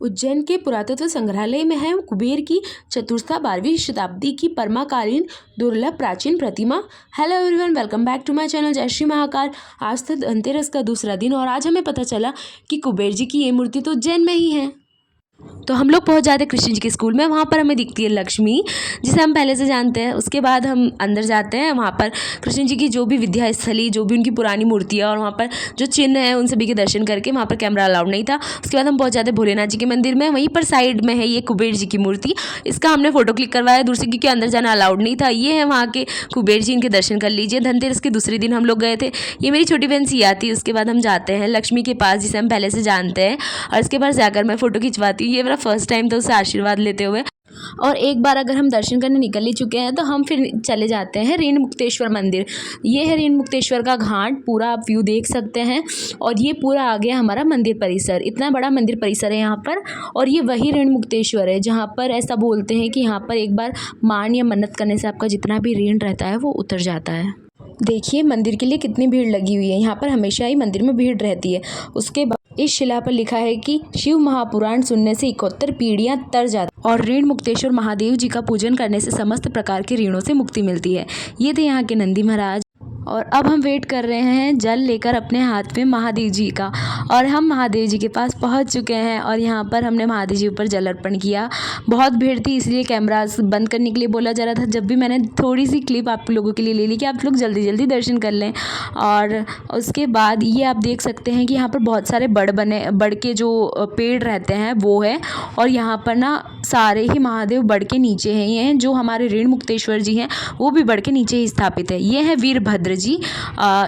उज्जैन के पुरातत्व संग्रहालय में है कुबेर की चतुर्था 12वीं शताब्दी की परमाकालीन दुर्लभ प्राचीन प्रतिमा। Hello everyone, welcome back to my channel जय श्री महाकाल। आज था धनतेरस का दूसरा दिन और आज हमें पता चला कि कुबेर जी की ये मूर्ति तो उज्जैन में ही है। तो हम लोग पहुंच जाते हैं कृष्ण जी के स्कूल में। वहाँ पर हमें दिखती है लक्ष्मी, जिसे हम पहले से जानते हैं। उसके बाद हम अंदर जाते हैं। वहाँ पर कृष्ण जी की जो भी विद्या स्थली, जो भी उनकी पुरानी मूर्ति है और वहाँ पर जो चिन्ह है, उन सभी के दर्शन करके वहाँ पर कैमरा अलाउड नहीं था। उसके बाद हम पहुँच जाते हैं भोलेनाथ जी के मंदिर में। वहीं पर साइड में है ये कुबेर जी की मूर्ति। इसका हमने फोटो क्लिक करवाया दूर से, क्योंकि अंदर जाना अलाउड नहीं था। ये है वहाँ के कुबेर जी, इनके दर्शन कर लीजिए। धनतेरस के दूसरे दिन हम लोग गए थे। ये मेरी छोटी बहन सिया थी। उसके बाद हम जाते हैं लक्ष्मी के पास, जिसे हम पहले से जानते हैं, और इसके पास जाकर मैं फ़ोटो खिंचवाती हूँ। ये मेरा फर्स्ट टाइम था उससे आशीर्वाद लेते हुए। और एक बार अगर हम दर्शन करने निकल ही चुके हैं तो हम फिर चले जाते हैं रेणु मुक्तेश्वर मंदिर। ये है रेणु मुक्तेश्वर का घाट, पूरा आप व्यू देख सकते हैं। और ये पूरा आ गया हमारा मंदिर परिसर। इतना बड़ा मंदिर परिसर है यहाँ पर। और ये वही रेणु मुक्तेश्वर है जहाँ पर ऐसा बोलते हैं कि यहाँ पर एक बार मान या मन्नत करने से आपका जितना भी ऋण रहता है वो उतर जाता है। देखिए मंदिर के लिए कितनी भीड़ लगी हुई है। यहाँ पर हमेशा ही मंदिर में भीड़ रहती है। उसके बाद इस शिला पर लिखा है कि शिव महापुराण सुनने से 71 पीढ़ियां तर जाती और ऋण मुक्तेश्वर महादेव जी का पूजन करने से समस्त प्रकार के ऋणों से मुक्ति मिलती है। ये थे यहाँ के नंदी महाराज। और अब हम वेट कर रहे हैं जल लेकर अपने हाथ में महादेव जी का। और हम महादेव जी के पास पहुंच चुके हैं और यहाँ पर हमने महादेव जी ऊपर जल अर्पण किया। बहुत भीड़ थी, इसलिए कैमरा बंद करने के लिए बोला जा रहा था। जब भी मैंने थोड़ी सी क्लिप आप लोगों के लिए ले ली कि आप लोग जल्दी जल्दी दर्शन कर लें। और उसके बाद ये आप देख सकते हैं कि यहाँ पर बहुत सारे बड़ के जो पेड़ रहते हैं वो है। और यहाँ पर ना सारे ही महादेव बड़ के नीचे हैं। ये हैं जो हमारे ऋण मुक्तेश्वर जी हैं, वो भी बड़ के नीचे ही स्थापित है। ये है वीरभद्र जी,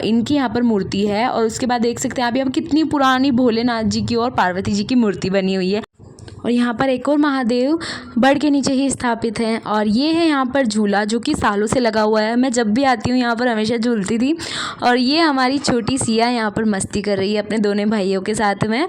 इनकी यहाँ पर मूर्ति है। और उसके बाद देख सकते हैं आप यहाँ पर कितनी पुरानी भोलेनाथ जी की और पार्वती जी की मूर्ति बनी हुई है। और यहाँ पर एक और महादेव बड़ के नीचे ही स्थापित हैं। और ये है यहाँ पर झूला, जो कि सालों से लगा हुआ है। मैं जब भी आती हूँ यहाँ पर हमेशा झूलती थी। और ये हमारी छोटी सिया यहाँ पर मस्ती कर रही है अपने दोनों भाइयों के साथ में।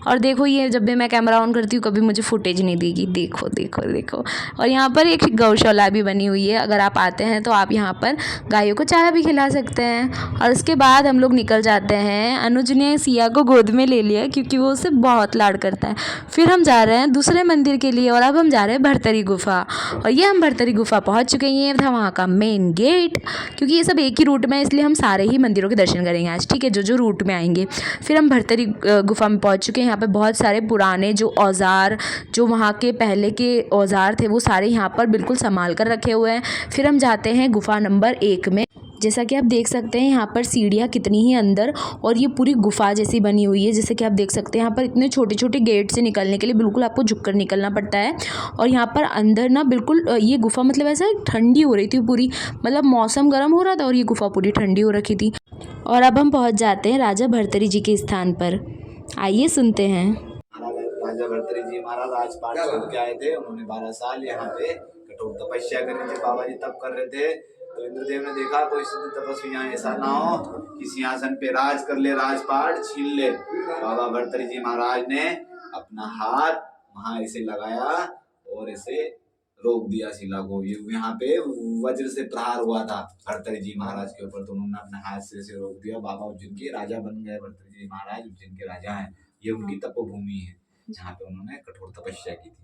और देखो ये जब भी मैं कैमरा ऑन करती हूँ कभी मुझे फुटेज नहीं देगी। देखो देखो देखो। और यहाँ पर एक गौशाला भी बनी हुई है। अगर आप आते हैं तो आप यहाँ पर गायों को चारा भी खिला सकते हैं। और उसके बाद हम लोग निकल जाते हैं। अनुज ने सिया को गोद में ले लिया क्योंकि वो उसे बहुत लाड करता है। फिर हम जा रहे हैं दूसरे मंदिर के लिए और अब हम जा रहे हैं भरतरी गुफा। और ये हम भरतरी गुफा पहुंच चुके हैं। ये था वहाँ का मेन गेट, क्योंकि ये सब एक ही रूट में है, इसलिए हम सारे ही मंदिरों के दर्शन करेंगे आज, ठीक है, जो जो रूट में आएंगे। फिर हम भरतरी गुफा में पहुंच चुके हैं। यहाँ पे बहुत सारे पुराने जो औजार, जो वहाँ के पहले के औजार थे, वो सारे यहाँ पर बिल्कुल संभाल कर रखे हुए हैं। फिर हम जाते हैं गुफा नंबर 1 में। जैसा कि आप देख सकते हैं यहाँ पर सीढ़ियाँ कितनी ही अंदर, और ये पूरी गुफा जैसी बनी हुई है। जैसे कि आप देख सकते हैं यहाँ पर इतने छोटे छोटे गेट से निकलने के लिए बिल्कुल आपको झुककर निकलना पड़ता है। और यहाँ पर अंदर ना बिल्कुल ये गुफा मतलब ऐसा ठंडी हो रही थी पूरी, मतलब मौसम गर्म हो रहा था और ये गुफा पूरी ठंडी हो रखी थी। और अब हम पहुँच जाते हैं राजा भरतरी जी के स्थान पर। आइए सुनते हैं। राजा भरतरी जी महाराज राजपाट छोड़ के आए थे। उन्होंने 12 साल यहाँ पे कठोर तपस्या करी थी। बाबा जी तप कर रहे थे तो इंद्रदेव ने देखा कोई सिद्ध तपस्वी यहाँ ऐसा ना हो कि सिंहासन पे राज कर ले, राजपाट छीन ले। बाबा भरतरी जी महाराज ने अपना हाथ वहां इसे लगाया और इसे रोक दिया शिला को। ये यहाँ पे वज्र से प्रहार हुआ था भरतरी जी महाराज के ऊपर, तो उन्होंने अपने हाथ से इसे रोक दिया। बाबा उज्जैन के राजा बन गए। भरतरी जी महाराज उज्जैन के राजा हैं। ये उनकी तपोभूमि है जहाँ पे उन्होंने कठोर तपस्या की थी।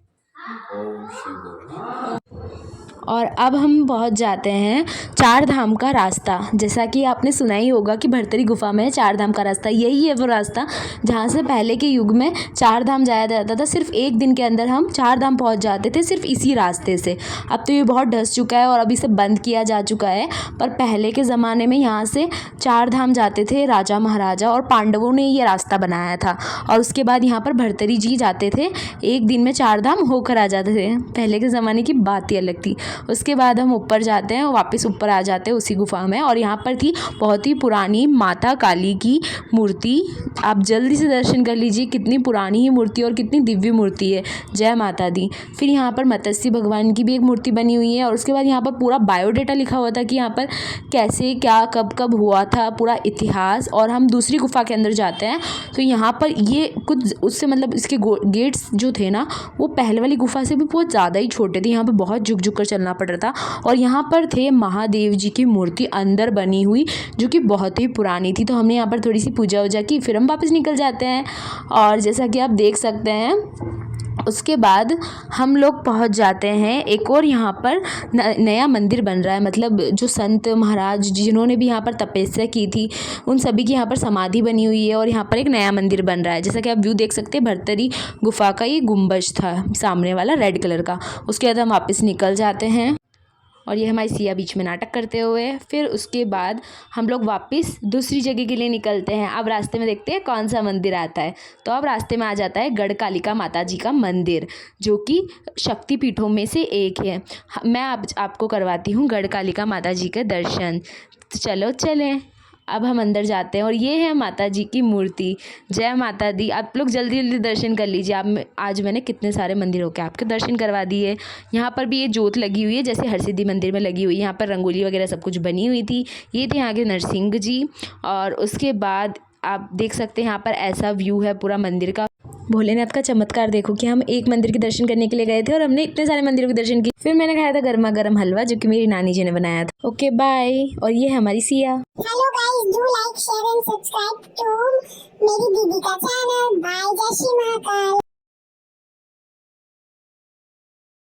ओम शिव गौरी। और अब हम पहुंच जाते हैं चार धाम का रास्ता। जैसा कि आपने सुना ही होगा कि भरतरी गुफा में चार धाम का रास्ता। यही है वो रास्ता जहां से पहले के युग में चार धाम जाया जाता था। सिर्फ एक दिन के अंदर हम चार धाम पहुंच जाते थे, सिर्फ इसी रास्ते से। अब तो ये बहुत ढस चुका है और अभी से बंद किया जा चुका है, पर पहले के ज़माने में यहाँ से चार धाम जाते थे राजा महाराजा, और पांडवों ने ये रास्ता बनाया था। और उसके बाद यहाँ पर भरतरी जी जाते थे, एक दिन में चार धाम होकर आ जाते थे। पहले के ज़माने की बात ही अलग थी। उसके बाद हम ऊपर जाते हैं और वापस ऊपर आ जाते हैं उसी गुफा में। और यहाँ पर थी बहुत ही पुरानी माता काली की मूर्ति। आप जल्दी से दर्शन कर लीजिए, कितनी पुरानी ही मूर्ति और कितनी दिव्य मूर्ति है। जय माता दी। फिर यहाँ पर मत्स्य भगवान की भी एक मूर्ति बनी हुई है। और उसके बाद यहाँ पर पूरा बायोडेटा लिखा हुआ था कि यहाँ पर कैसे क्या कब कब हुआ था, पूरा इतिहास। और हम दूसरी गुफा के अंदर जाते हैं तो यहाँ पर ये कुछ उससे मतलब इसके गेट्स जो थे ना, वो पहले वाली गुफा से भी बहुत ज़्यादा ही छोटे थे। यहाँ पर बहुत झुक झुक कर चलना पड़ रहा था। और यहाँ पर थे महादेव जी की मूर्ति अंदर बनी हुई, जो कि बहुत ही पुरानी थी। तो हमने यहाँ पर थोड़ी सी पूजा वूजा की, फिर हम वापस निकल जाते हैं। और जैसा कि आप देख सकते हैं उसके बाद हम लोग पहुंच जाते हैं एक और यहाँ पर नया मंदिर बन रहा है, मतलब जो संत महाराज जिन्होंने भी यहाँ पर तपस्या की थी उन सभी की यहाँ पर समाधि बनी हुई है और यहाँ पर एक नया मंदिर बन रहा है। जैसा कि आप व्यू देख सकते हैं, भरतरी गुफा का ये गुंबज था सामने वाला रेड कलर का। उसके बाद हम वापस निकल जाते हैं और ये हमारी सिया बीच में नाटक करते हुए। फिर उसके बाद हम लोग वापस दूसरी जगह के लिए निकलते हैं। अब रास्ते में देखते हैं कौन सा मंदिर आता है। तो अब रास्ते में आ जाता है गढ़कालिका माता जी का मंदिर, जो कि शक्तिपीठों में से एक है। मैं आपको करवाती हूँ गढ़कालिका माता जी के दर्शन। तो चलो चलें, अब हम अंदर जाते हैं और ये है माता जी की मूर्ति। जय माता दी। आप लोग जल्दी जल्दी दर्शन कर लीजिए। आज मैंने कितने सारे मंदिरों के आपके दर्शन करवा दिए। यहाँ पर भी ये जोत लगी हुई है जैसे हरसिद्धि मंदिर में लगी हुई है। यहाँ पर रंगोली वगैरह सब कुछ बनी हुई थी। ये थे यहाँ के नरसिंह जी। और उसके बाद आप देख सकते हैं यहाँ पर ऐसा व्यू है पूरा मंदिर का। भोलेनाथ का चमत्कार देखो कि हम एक मंदिर के दर्शन करने के लिए गए थे और हमने इतने सारे मंदिरों के दर्शन किए। फिर मैंने खाया था गर्मा गर्म हलवा जो कि मेरी नानी जी ने बनाया था। Okay bye. और ये है हमारी Siya. Hello guys, do like share and subscribe to मेरी दीदी का चैनल। बाय, जय श्री महाकाल।